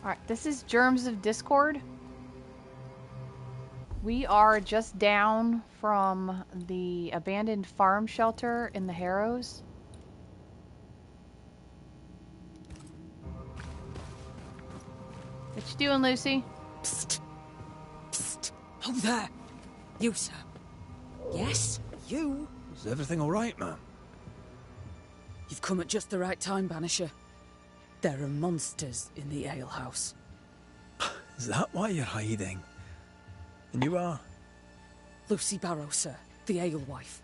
Alright, this is Germs of Discord. We are just down from the abandoned farm shelter in the Harrows. What you doing, Lucy? Psst. Psst. Oh, there. You, sir. Yes, you. Is everything all right, ma'am? You've come at just the right time, Banisher. There are monsters in the alehouse. Is that why you're hiding? And you are? Lucy Barrow, sir. The alewife.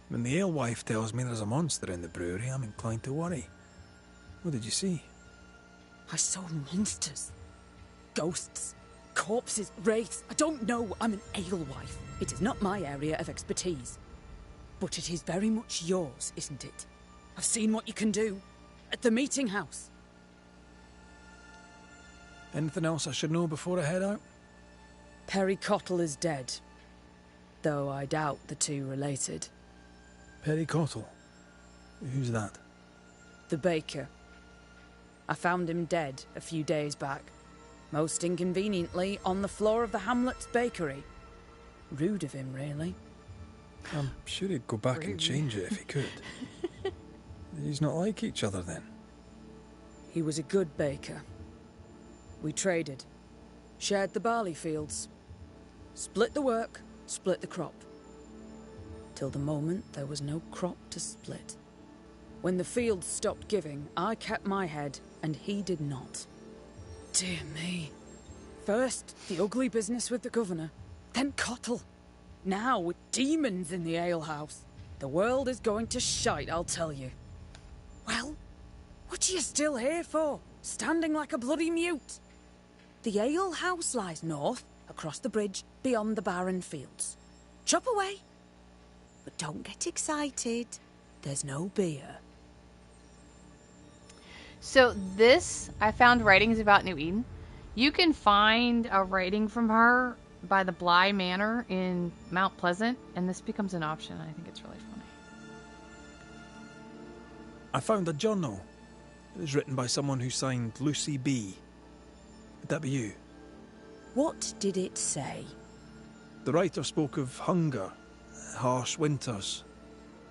When the alewife tells me there's a monster in the brewery, I'm inclined to worry. What did you see? I saw monsters. Ghosts. Corpses. Wraiths. I don't know. I'm an alewife. It is not my area of expertise. But it is very much yours, isn't it? I've seen what you can do. At the meeting house. Anything else I should know before I head out? Perry Cottle is dead. Though I doubt the two related. Perry Cottle? Who's that? The baker. I found him dead a few days back. Most inconveniently on the floor of the Hamlet's bakery. Rude of him, really. I'm sure he'd go back and change it if he could. He's not like each other then? He was a good baker. We traded. Shared the barley fields. Split the work, split the crop. Till the moment there was no crop to split. When the fields stopped giving, I kept my head, and he did not. Dear me. First, the ugly business with the governor. Then Cottle. Now, with demons in the alehouse. The world is going to shite, I'll tell you. Well, what are you still here for? Standing like a bloody mute? The alehouse lies north, across the bridge, beyond the barren fields. Chop away. But don't get excited. There's no beer. So this, I found writings about New Eden. You can find a writing from her by the Bly Manor in Mount Pleasant, and this becomes an option. I think it's really funny. I found a journal. It was written by someone who signed Lucy B. Would that be you? What did it say? The writer spoke of hunger, harsh winters,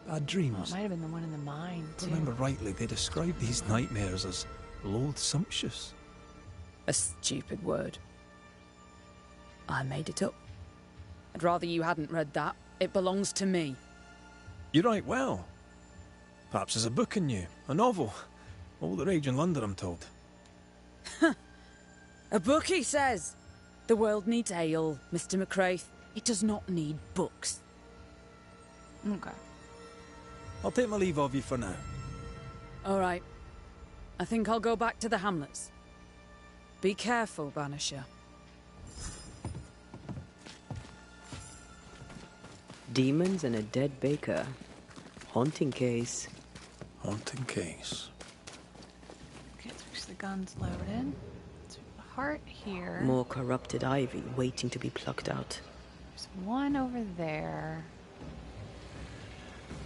bad dreams. Well, it might have been the one in the mine, If I too. remember rightly, they described these nightmares as loathsumptuous. A stupid word. I made it up. I'd rather you hadn't read that. It belongs to me. You write well. Perhaps there's a book in you, a novel. All the rage in London, I'm told. A book, he says. The world needs ale, Mr. McCraith. It does not need books. Okay. I'll take my leave of you for now. All right. I think I'll go back to the Hamlets. Be careful, Banisher. Demons and a dead baker. Haunting case. Haunting case. Okay, let's fix the guns loaded. Let's put the heart here. More corrupted ivy waiting to be plucked out. There's one over there.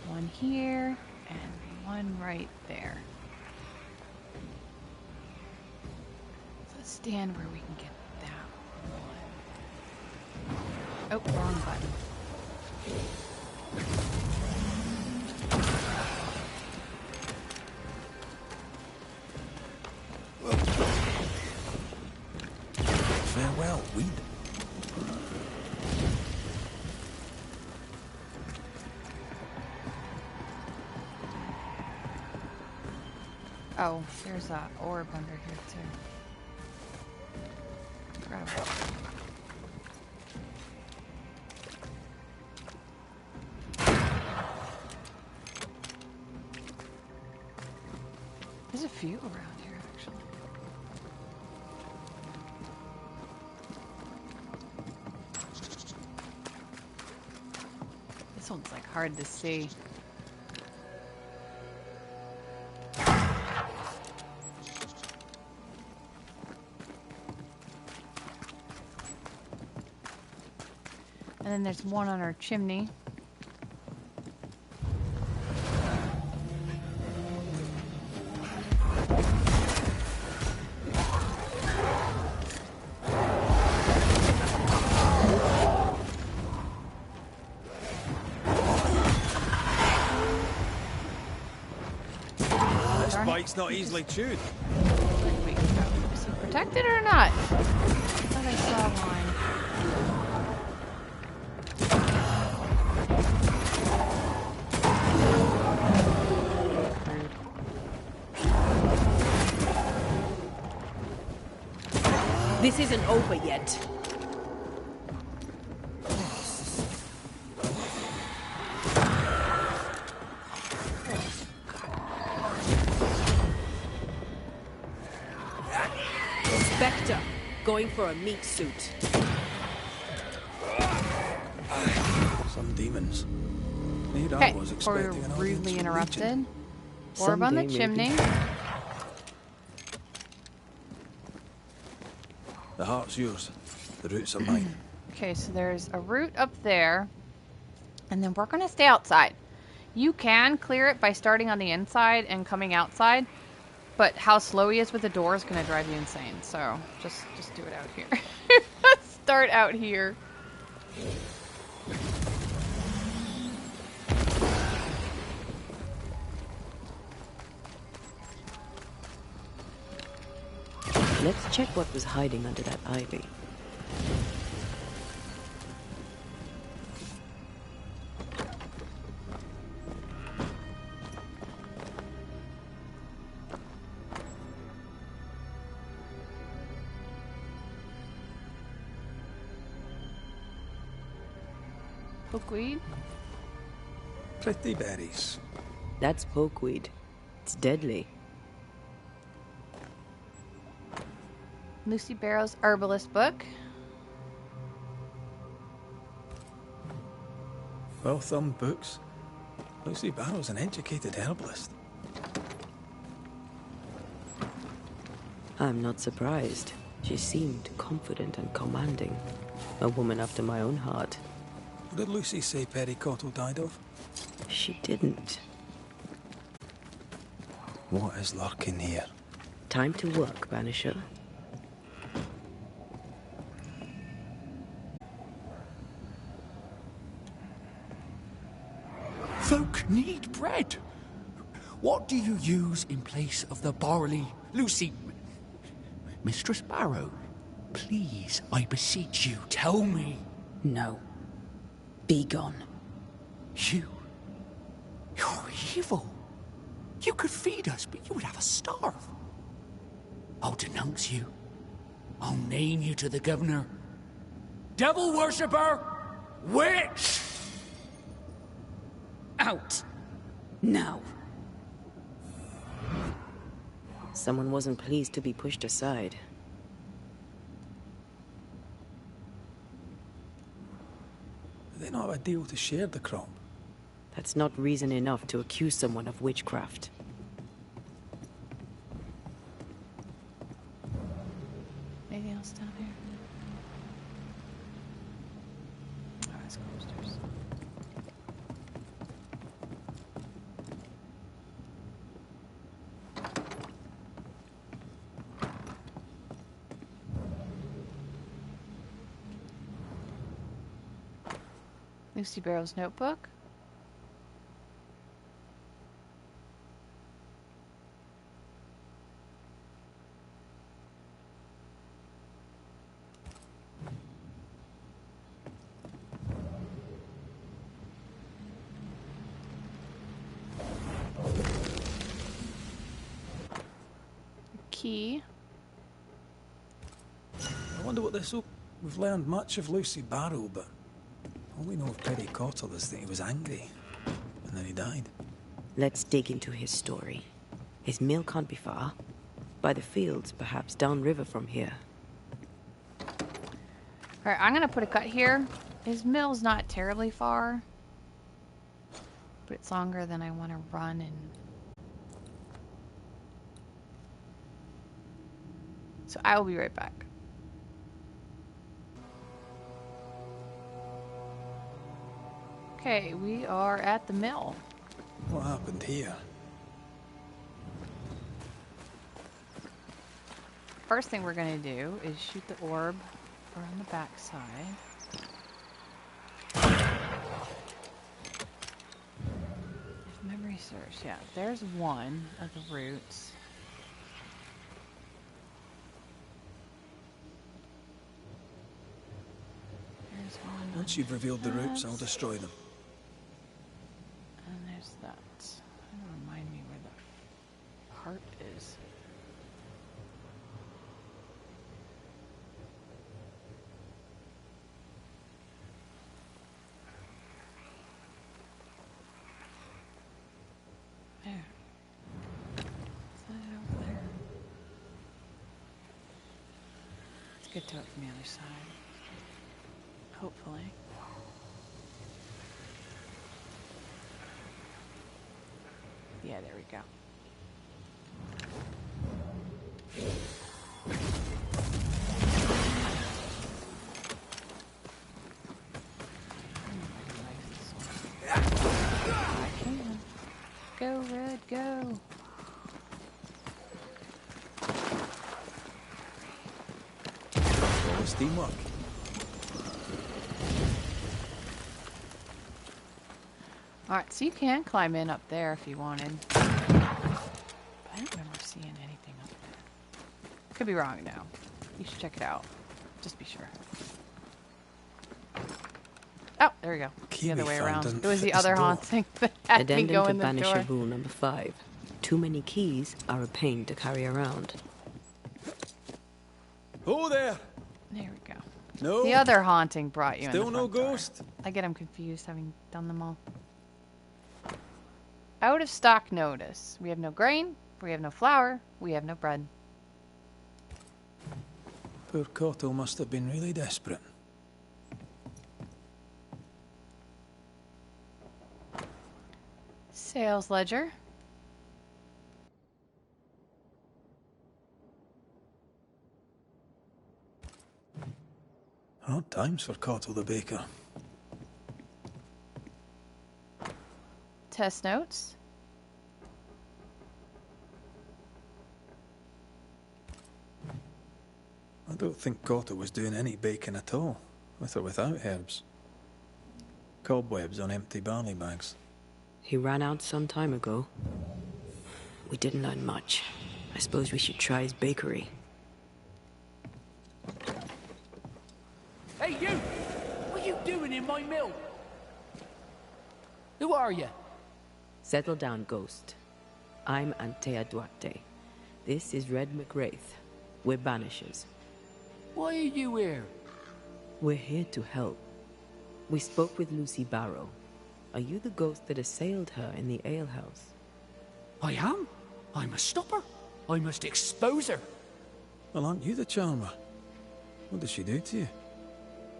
One here, and one right there. So let's stand where we can get that one. Oh, wrong button. Farewell, weed. Oh, there's a orb under here too. Grab it. There's a few around here, actually. This one's like hard to see. And then there's one on our chimney. darn it. bite's not easily chewed. Where'd we go? Is he protected or not? I thought I saw one. This isn't over yet. Spectre, going for a meat suit. Some demons. Here Okay, I was before we expecting were an audience rudely from interrupted. Legion. Orb on the Someday, chimney. maybe. The heart's yours. The roots are mine. Okay, so there's a route up there. And then we're going to stay outside. You can clear it by starting on the inside and coming outside. But how slow he is with the door is going to drive you insane. So just do it out here. Start out here. Let's check what was hiding under that ivy. Pokeweed. Pretty berries. That's pokeweed. It's deadly. Lucy Barrow's herbalist book. Well-thumbed books. Lucy Barrow's an educated herbalist. I'm not surprised. She seemed confident and commanding. A woman after my own heart. What did Lucy say Perry Cottle died of? She didn't. What is lurking here? Time to work, Banisher. Folk need bread. What do you use in place of the barley, Lucy? Mistress Barrow, please, I beseech you, tell me. No. Be gone. You're evil. You could feed us, but you would have us starve. I'll denounce you. I'll name you to the governor. Devil worshipper! Witch! Out. Now. Someone wasn't pleased to be pushed aside. Did they not have a deal to share the crop? That's not reason enough to accuse someone of witchcraft. Anything else down here? Oh, let's go upstairs. Lucy Barrow's notebook. Key. I wonder what this will... We've learned much of Lucy Barrow, but all we know of Perry Cottle is that he was angry, and then he died. Let's dig into his story. His mill can't be far. By the fields, perhaps downriver from here. Alright, I'm gonna put a cut here. His mill's not terribly far, but it's longer than I want to run and... So I will be right back. Okay, we are at the mill. What happened here? First thing we're gonna do is shoot the orb around the back side. If memory Research, yeah. There's one of the roots. There's one. Once you've revealed the roots, I'll destroy them. And there's that. It'll remind me where the heart is. There. Is that it over there? Let's get to it from the other side. Hopefully. Yeah, there we go. I can. Go, Red, go. Nice teamwork. Alright, so you can climb in up there if you wanted. But I don't remember seeing anything up there. Could be wrong now. You should check it out. Just be sure. Oh, there we go. Key The other we way found around. doesn't It was fit the this other door. haunting that had me Addendum go to in the Banisher door. rule number 5. Too many keys are a pain to carry around. Oh there! There we go. No. The other haunting brought you Still in the no front door. ghost. I get them confused having done them all. Out of stock notice. We have no grain, we have no flour, we have no bread. Poor Cotto must have been really desperate. Sales ledger. Hard times for Cotto the baker. Test notes. I don't think Cotto was doing any baking at all, with or without herbs. Cobwebs on empty barley bags. He ran out some time ago. We didn't learn much. I suppose we should try his bakery. Hey, you! What are you doing in my mill? Who are you? Settle down, Ghost. I'm Antea Duarte. This is Red McWraith. We're Banishers. Why are you here? We're here to help. We spoke with Lucy Barrow. Are you the ghost that assailed her in the alehouse? I am. I must stop her. I must expose her. Well, aren't you the charmer? What did she do to you?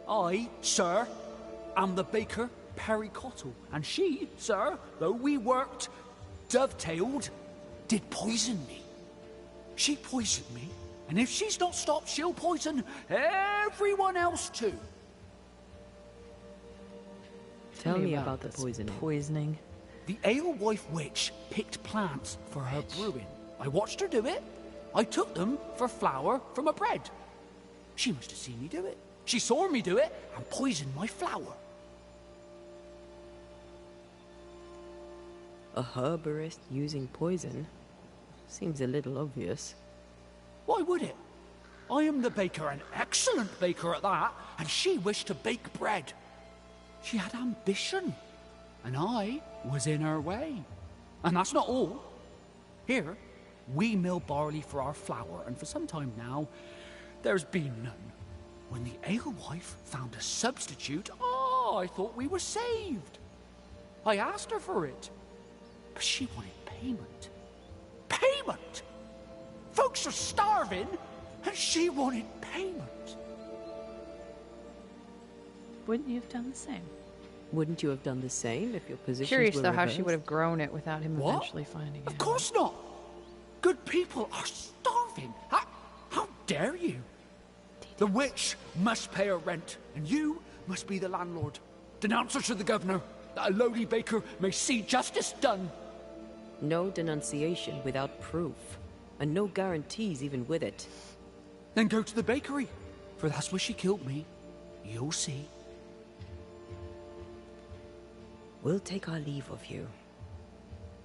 I, sir, am the baker Perry Cottle, and she, sir, though we worked dovetailed, did poison me. She poisoned me, and if she's not stopped, she'll poison everyone else too. Tell me about the poisoning. Poisoning. The alewife witch picked plants for her brewing. I watched her do it. I took them for flour from her bread. She must have seen me do it. She saw me do it and poisoned my flour. A herborist using poison? Seems a little obvious. Why would it? I am the baker, an excellent baker at that, and she wished to bake bread. She had ambition, and I was in her way. And that's not all. Here, we mill barley for our flour, and for some time now, there's been none. When the alewife found a substitute, I thought we were saved. I asked her for it, but she wanted payment. Payment! Folks are starving, and she wanted payment. Wouldn't you have done the same? Wouldn't you have done the same if your positions Curious were though how reversed? she would have grown it without him What? eventually finding it. Of course not. Good people are starving. How dare you? The witch must pay her rent, and you must be the landlord. Denounce her to the governor, that a lowly baker may see justice done. No denunciation without proof. And no guarantees even with it. Then go to the bakery, for that's where she killed me. You'll see. We'll take our leave of you.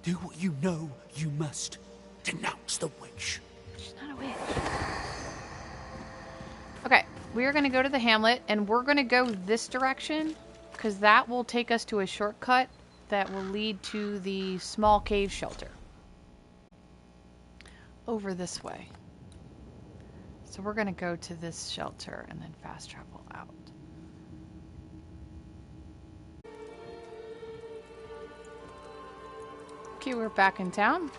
Do what you know you must. Denounce the witch. She's not a witch. Okay, we are going to go to the hamlet, and we're going to go this direction, because that will take us to a shortcut that will lead to the small cave shelter. Over this way. So we're going to go to this shelter and then fast travel out. Okay, we're back in town.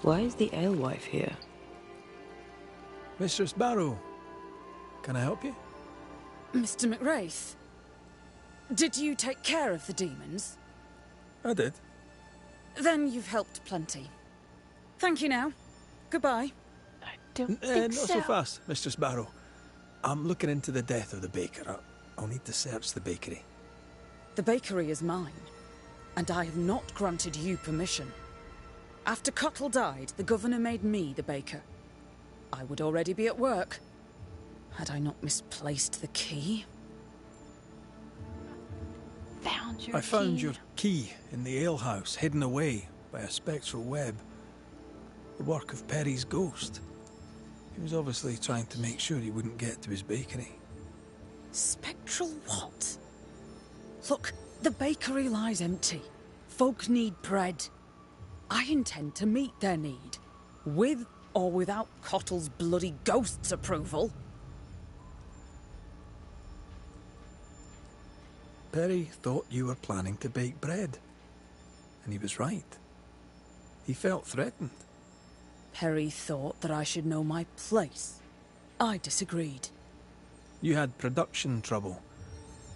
Why is the alewife here? Mistress Barrow, can I help you? Mr. McWraith, did you take care of the demons? I did. Then you've helped plenty. Thank you now. Goodbye. I don't Not think so fast, Mistress Barrow. I'm looking into the death of the baker. I'll need to search the bakery. The bakery is mine, and I have not granted you permission. After Cottle died, the governor made me the baker. I would already be at work, had I not misplaced the key. I found your key in the alehouse, hidden away by a spectral web. The work of Perry's ghost. He was obviously trying to make sure he wouldn't get to his bakery. Spectral what? Look, the bakery lies empty. Folk need bread. I intend to meet their need, with or without Cottle's bloody ghost's approval. Perry thought you were planning to bake bread. And he was right. He felt threatened. Perry thought that I should know my place. I disagreed. You had production trouble.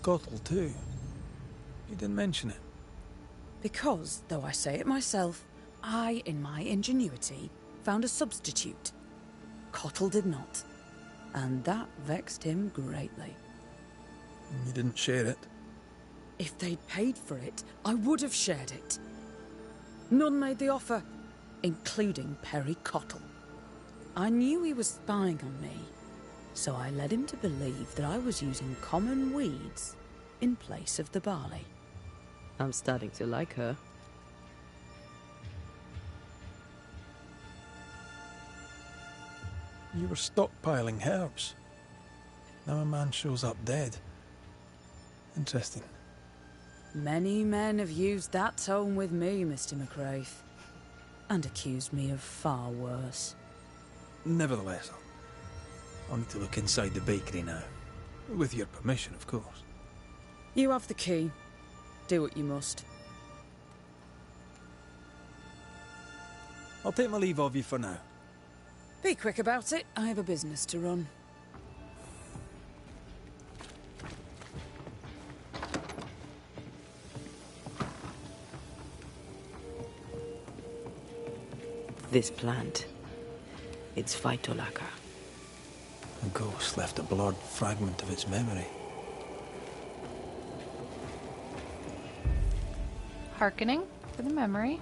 Cottle too. You didn't mention it. Because, though I say it myself, I, in my ingenuity, found a substitute. Cottle did not. And that vexed him greatly. You didn't share it. If they'd paid for it, I would have shared it. None made the offer, including Perry Cottle. I knew he was spying on me, so I led him to believe that I was using common weeds in place of the barley. I'm starting to like her. You were stockpiling herbs. Now a man shows up dead. Interesting. Many men have used that tone with me, Mr. McWraith, and accused me of far worse. Nevertheless, I'll need to look inside the bakery now. With your permission, of course. You have the key. Do what you must. I'll take my leave of you for now. Be quick about it. I have a business to run. This plant, it's phytolacca. The ghost left a blurred fragment of its memory. Hearkening for the memory.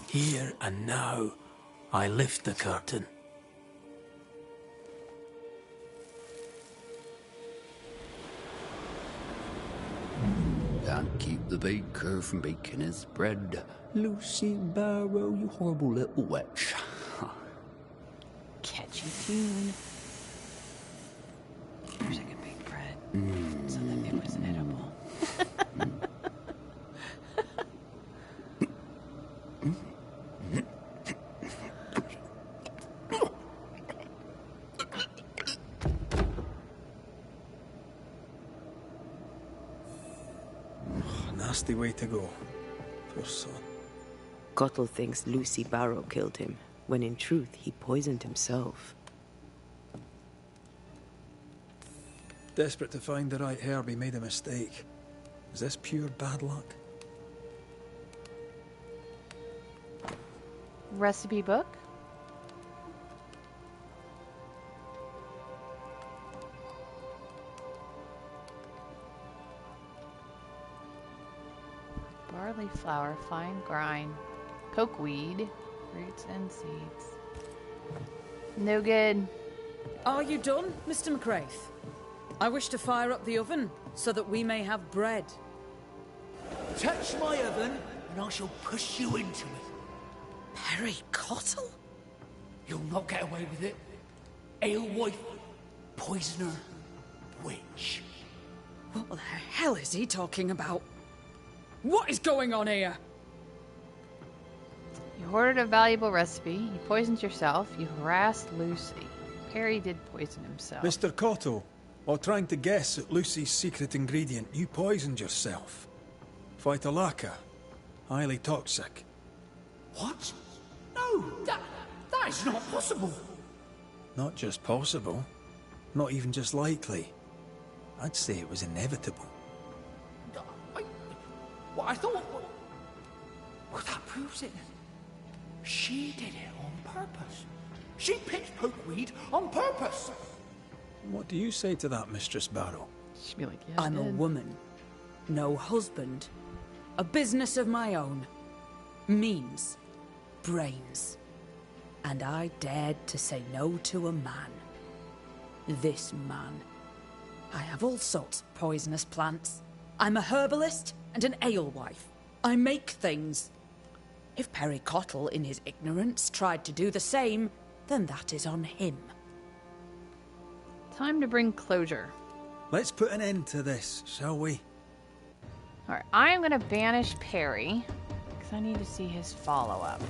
Here and now, I lift the curtain. Can't keep the baker from baking his bread. Lucy Barrow, you horrible little witch. Catchy tune. Wish I could bake bread so that it was edible. Nasty way to go. Poor son. Cottle thinks Lucy Barrow killed him, when in truth he poisoned himself. Desperate to find the right herb, he made a mistake. Is this pure bad luck? Recipe book. Barley flour, fine grind, coke weed, roots and seeds. No good. Are you done, Mr. McCraith? I wish to fire up the oven so that we may have bread. Touch my oven, and I shall push you into it. Perry Cottle? You'll not get away with it. Alewife, poisoner, witch. What the hell is he talking about? What is going on here? You hoarded a valuable recipe, you poisoned yourself, you harassed Lucy. Perry did poison himself. Mr. Cotto, while trying to guess at Lucy's secret ingredient, you poisoned yourself. Phytolacca. Highly toxic. What? No, that is not possible. Not just possible. Not even just likely. I'd say it was inevitable. I thought... Well, that proves it. She did it on purpose. She picked pokeweed on purpose. What do you say to that, Mistress Barrow? She'd be like, yeah, I'm a woman. No husband. A business of my own. Means. Brains. And I dared to say no to a man. This man. I have all sorts of poisonous plants. I'm a herbalist and an alewife. I make things. If Perry Cottle, in his ignorance, tried to do the same, then that is on him. Time to bring closure. Let's put an end to this, shall we? Alright, I am going to banish Perry, because I need to see his follow-up.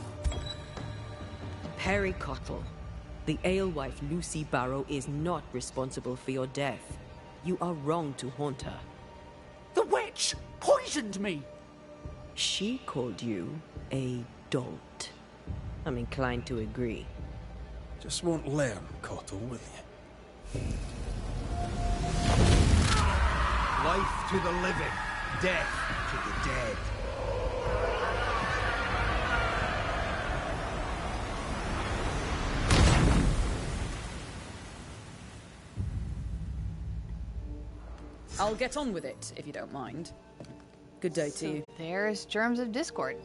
Perry Cottle, the alewife Lucy Barrow is not responsible for your death. You are wrong to haunt her. The witch poisoned me. She called you a dolt. I'm inclined to agree. Just won't learn, Cottle, will you? Life to the living, death to the dead. I'll get on with it, if you don't mind. Good day to you. There's Germs of Discord.